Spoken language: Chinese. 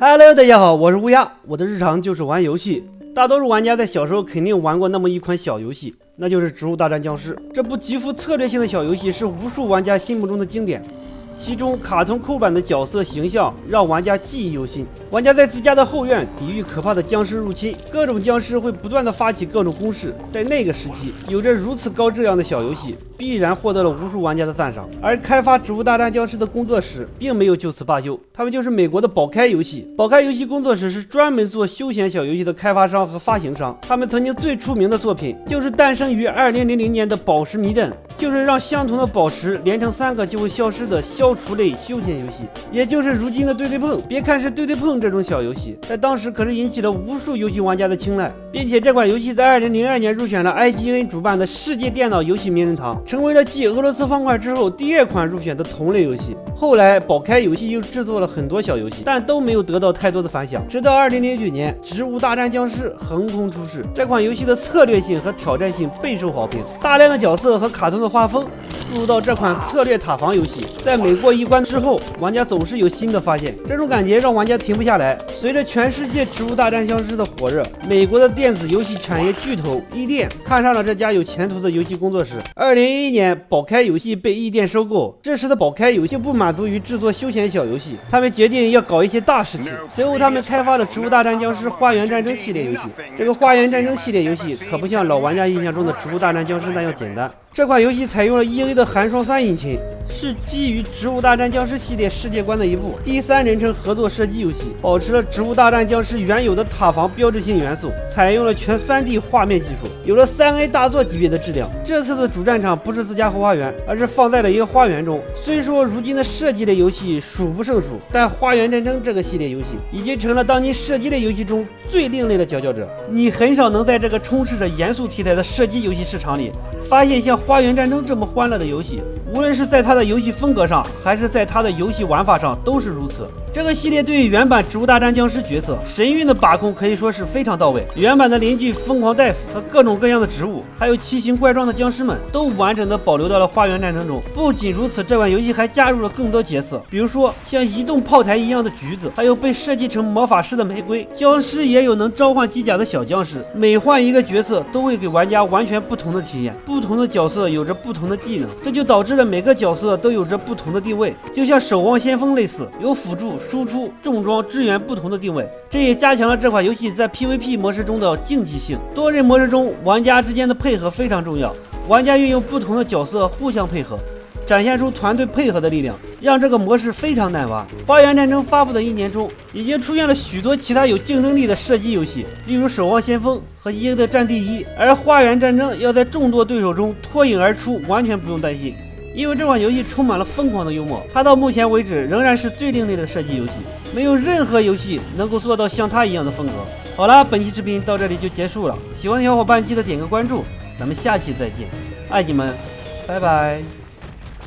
Hello， 大家好，我是乌鸦。我的日常就是玩游戏。大多数玩家在小时候肯定玩过那么一款小游戏，那就是《植物大战僵尸》。这部极富策略性的小游戏是无数玩家心目中的经典。其中卡通扣版的角色形象让玩家记忆犹新。玩家在自家的后院抵御可怕的僵尸入侵，各种僵尸会不断的发起各种攻势。在那个时期，有着如此高质量的小游戏，必然获得了无数玩家的赞赏。而开发《植物大战僵尸》的工作室并没有就此罢休，他们就是美国的宝开游戏。宝开游戏工作室是专门做休闲小游戏的开发商和发行商。他们曾经最出名的作品就是诞生于2000年的《宝石迷阵》，就是让相同的宝石连成3个就会消失的消除类休闲游戏，也就是如今的对对碰。别看是对对碰这种小游戏，在当时可是引起了无数游戏玩家的青睐，并且这款游戏在2002年入选了 IGN 主办的世界电脑游戏名人堂，成为了继俄罗斯方块之后第2款入选的同类游戏。后来宝开游戏又制作了很多小游戏，但都没有得到太多的反响。直到2009年《植物大战僵尸》横空出世，这款游戏的策略性和挑战性备受好评，大量的角色和卡通的画风注入到这款策略塔防游戏。在每过一关之后，玩家总是有新的发现，这种感觉让玩家停不下来。随着全世界《植物大战僵尸》的火热，美国的电子游戏产业巨头易电看上了这家有前途的游戏工作室。2011年，宝开游戏被易电收购。这时的宝开游戏不满足于制作休闲小游戏，他们决定要搞一些大事情。随后，他们开发了《植物大战僵尸：花园战争》系列游戏。这个花园战争系列游戏可不像老玩家印象中的《植物大战僵尸》那样简单。这款游戏采用了 EA 的寒霜3引擎，是基于《植物大战僵尸》系列世界观的一部第3人称合作射击游戏，保持了《植物大战僵尸》原有的塔防标志性元素，采用了全 3D 画面技术，有了3A 大作级别的质量。这次的主战场不是自家后花园，而是放在了一个花园中。虽说如今的射击类游戏数不胜数，但《花园战争》这个系列游戏已经成了当今射击类游戏中最另类的佼佼者。你很少能在这个充斥着严肃题材的射击游戏市场里发现像《花园战争》这么欢乐的游戏，无论是在它的游戏风格上，还是在它的游戏玩法上都是如此。这个系列对于原版《植物大战僵尸》角色神韵的把控可以说是非常到位。原版的邻居疯狂大夫和各种各样的植物，还有奇形怪状的僵尸们，都完整的保留到了花园战争中。不仅如此，这款游戏还加入了更多角色，比如说像移动炮台一样的橘子，还有被设计成魔法师的玫瑰。僵尸也有能召唤机甲的小僵尸，每换一个角色都会给玩家完全不同的体验。不同的角色有着不同的技能，这就导致了每个角色都有着不同的定位，就像守望先锋类似，有辅助、输出、重装支援不同的定位。这也加强了这款游戏在 PVP 模式中的竞技性。多人模式中，玩家之间的配合非常重要，玩家运用不同的角色互相配合，展现出团队配合的力量，让这个模式非常难玩。花园战争发布的1年中，已经出现了许多其他有竞争力的射击游戏，例如守望先锋和EA的战地1，而花园战争要在众多对手中脱颖而出，完全不用担心。因为这款游戏充满了疯狂的幽默，它到目前为止仍然是最另类的射击游戏，没有任何游戏能够做到像它一样的风格。好了，本期视频到这里就结束了，喜欢的小伙伴记得点个关注，咱们下期再见，爱你们，拜拜。